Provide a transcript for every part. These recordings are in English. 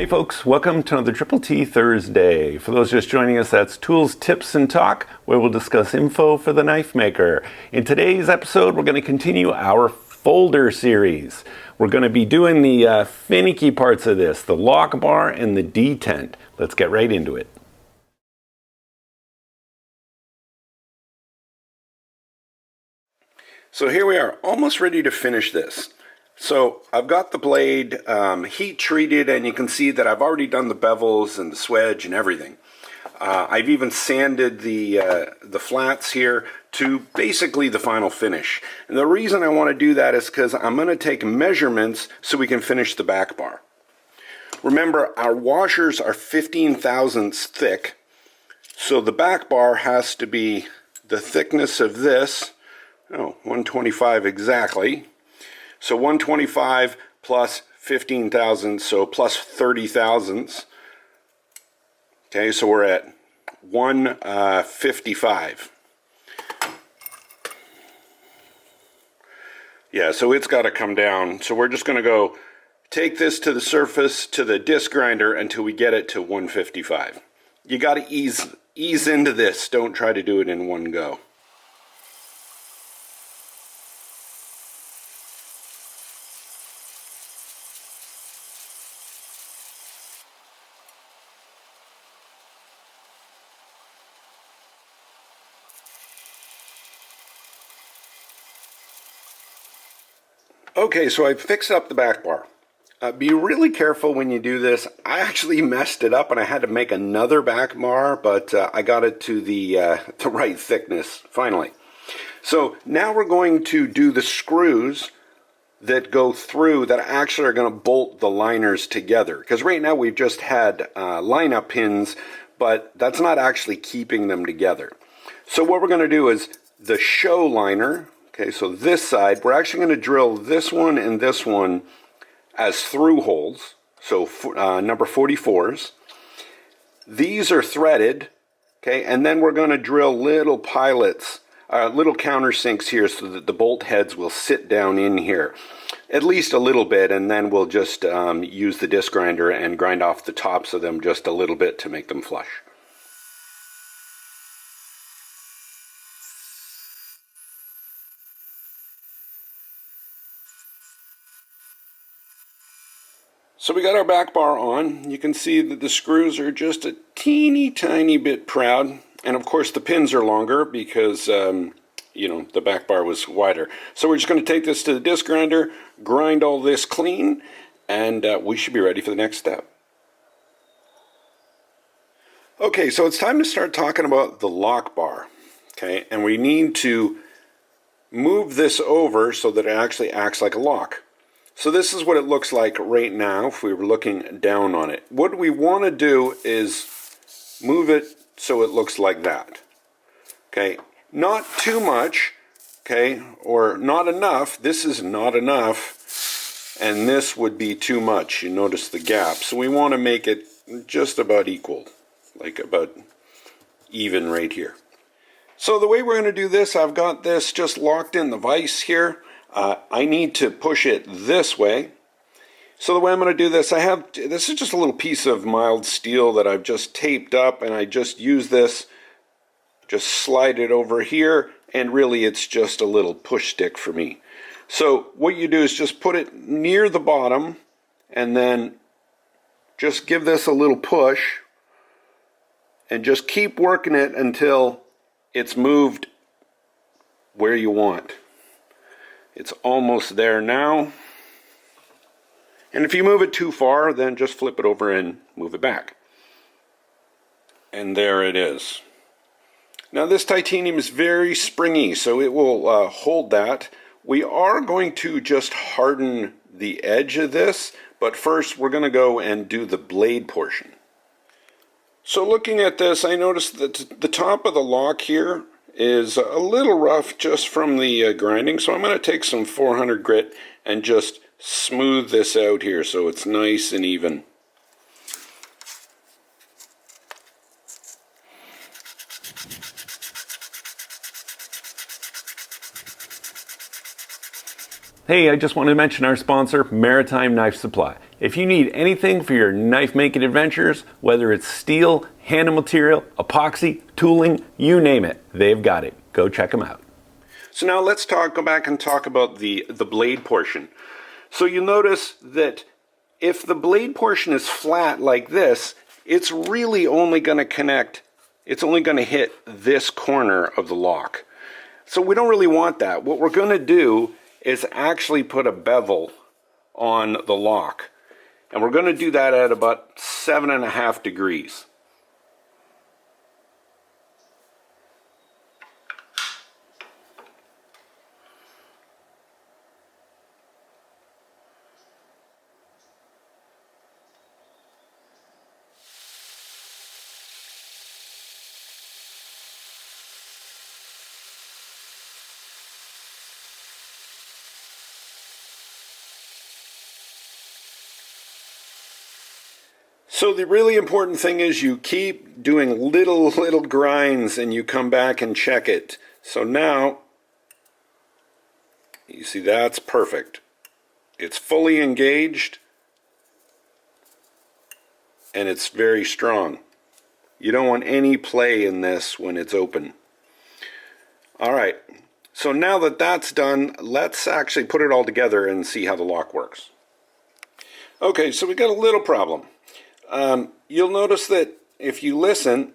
Hey folks, welcome to another Triple T Thursday. For those just joining us, that's Tools, Tips, and Talk, where we'll discuss info for the knife maker. In today's episode, we're going to continue our folder series. We're going to be doing the finicky parts of this, the lock bar and the detent. Let's get right into it. So here we are, almost ready to finish this. So I've got the blade heat treated, and you can see that I've already done the bevels and the swedge and everything. I've even sanded the flats here to basically the final finish. And the reason I want to do that is because I'm going to take measurements so we can finish the back bar. Remember, our washers are 15 thousandths thick, so the back bar has to be the thickness of this, 125 exactly. So 125 plus 15 thousandths, so plus 30 thousandths. Okay, so we're at 155. Yeah, so it's got to come down. So we're just going to go take this to the surface, to the disc grinder, until we get it to 155. You got to ease into this. Don't try to do it in one go. Okay, so I fixed up the back bar. Be really careful when you do this. I actually messed it up and I had to make another back bar, but I got it to the right thickness finally. So now we're going to do the screws that go through that actually are going to bolt the liners together. Because right now we've just had line-up pins, but that's not actually keeping them together. So what we're going to do is the show liner. Okay, so this side, we're actually going to drill this one and this one as through holes, so number 44s. These are threaded, okay, and then we're going to drill little pilots, little countersinks here so that the bolt heads will sit down in here, at least a little bit, and then we'll just use the disc grinder and grind off the tops of them just a little bit to make them flush. So we got our back bar on. You can see that the screws are just a teeny tiny bit proud. And of course the pins are longer because, the back bar was wider. So we're just going to take this to the disc grinder, grind all this clean, and we should be ready for the next step. Okay, so it's time to start talking about the lock bar. Okay, and we need to move this over so that it actually acts like a lock. So this is what it looks like right now if we were looking down on it. What we want to do is move it so it looks like that. Okay, not too much, okay, or not enough. This is not enough, and this would be too much. You notice the gap. So we want to make it just about equal, like about even right here. So the way we're going to do this, I've got this just locked in the vise here. I need to push it this way. So the way I'm going to do this, this is just a little piece of mild steel that I've just taped up, and I just use this, just slide it over here, and really it's just a little push stick for me. So what you do is just put it near the bottom, and then just give this a little push, and just keep working it until it's moved where you want. It's almost there now. And if you move it too far, then just flip it over and move it back. And there it is. Now this titanium is very springy, so it will hold that. We are going to just harden the edge of this, but first we're going to go and do the blade portion. So looking at this, I noticed that the top of the lock here is a little rough just from the grinding, so I'm going to take some 400 grit and just smooth this out here so it's nice and even. Hey, I just want to mention our sponsor, Maritime Knife Supply. If you need anything for your knife making adventures, whether it's steel, handle material, epoxy, tooling, you name it, they've got it. Go check them out. So now let's go back and talk about the blade portion. So you'll notice that if the blade portion is flat like this, it's really only going to connect, it's only going to hit this corner of the lock. So we don't really want that. What we're going to do is actually put a bevel on the lock. And we're going to do that at about 7.5 degrees. So the really important thing is you keep doing little grinds and you come back and check it. So now, you see that's perfect. It's fully engaged and it's very strong. You don't want any play in this when it's open. Alright, so now that that's done, let's actually put it all together and see how the lock works. Okay, so we got a little problem. You'll notice that if you listen,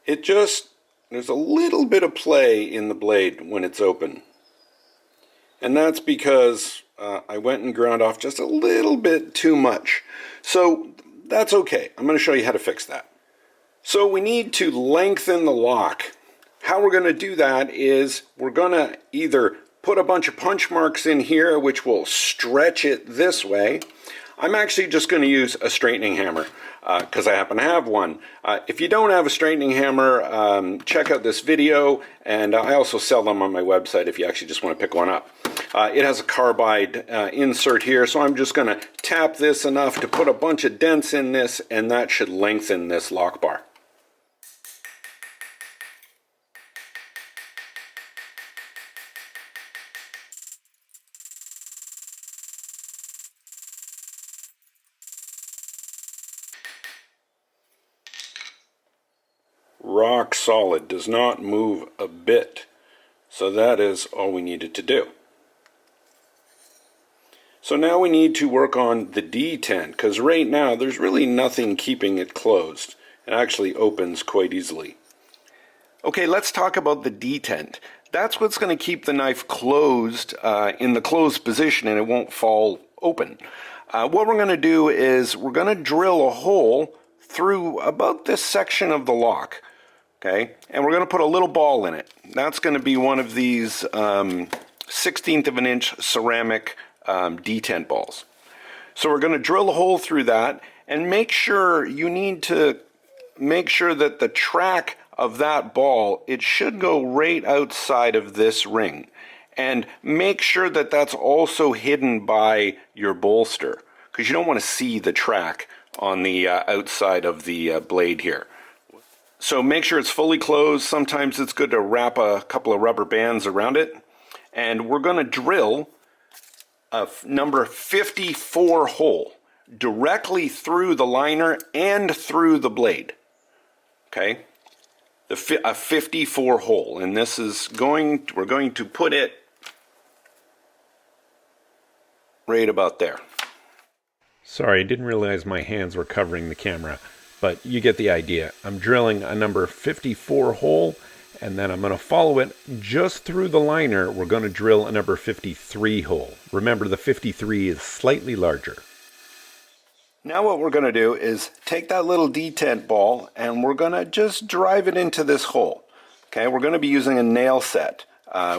there's a little bit of play in the blade when it's open. And that's because I went and ground off just a little bit too much. So that's okay. I'm going to show you how to fix that. So we need to lengthen the lock. How we're going to do that is we're going to either put a bunch of punch marks in here, which will stretch it this way. I'm actually just going to use a straightening hammer because I happen to have one. If you don't have a straightening hammer, check out this video, and I also sell them on my website if you actually just want to pick one up. It has a carbide insert here, so I'm just going to tap this enough to put a bunch of dents in this, and that should lengthen this lock bar. Rock solid, does not move a bit. So that is all we needed to do. So now we need to work on the detent, because right now there's really nothing keeping it closed. It actually opens quite easily. Okay, let's talk about the detent. That's what's going to keep the knife closed in the closed position, and it won't fall open. What we're going to do is we're going to drill a hole through about this section of the lock. Okay, and we're going to put a little ball in it. That's going to be one of these 1/16 of an inch ceramic detent balls. So we're going to drill a hole through that, and make sure that the track of that ball, it should go right outside of this ring. And make sure that that's also hidden by your bolster, because you don't want to see the track on the outside of the blade here. So make sure it's fully closed. Sometimes it's good to wrap a couple of rubber bands around it. And we're going to drill a number 54 hole directly through the liner and through the blade. Okay? A 54 hole. And this is we're going to put it right about there. Sorry, I didn't realize my hands were covering the camera, but you get the idea. I'm drilling a number 54 hole, and then I'm going to follow it just through the liner. We're going to drill a number 53 hole. Remember, the 53 is slightly larger. Now what we're going to do is take that little detent ball, and we're going to just drive it into this hole. Okay, we're going to be using a nail set,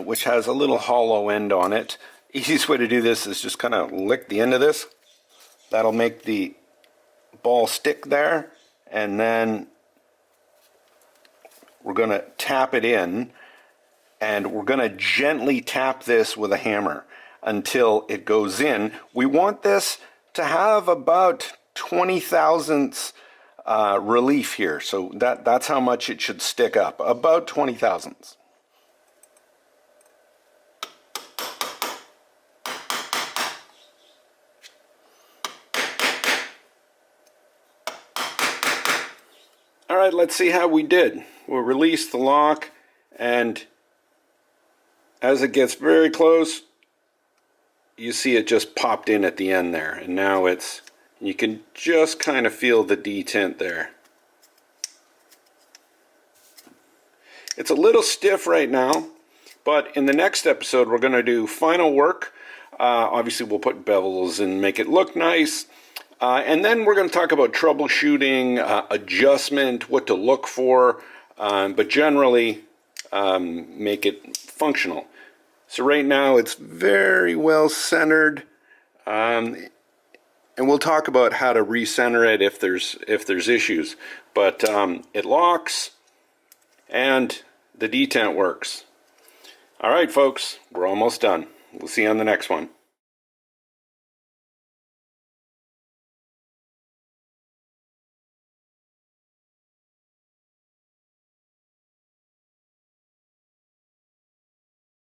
which has a little hollow end on it. Easiest way to do this is just kind of lick the end of this. That'll make the ball stick there, and then we're going to tap it in, and we're going to gently tap this with a hammer until it goes in. We want this to have about 20 thousandths relief here, so that's how much it should stick up, about 20 thousandths. right, let's see how we did. We'll release the lock, and as it gets very close, you see it just popped in at the end there, and now you can just kind of feel the detent there. It's a little stiff right now, but in the next episode we're going to do final work. Obviously we'll put bevels and make it look nice. And then we're going to talk about troubleshooting, adjustment, what to look for, but generally make it functional. So right now it's very well centered, and we'll talk about how to recenter it if there's issues. But it locks, and the detent works. All right, folks, we're almost done. We'll see you on the next one.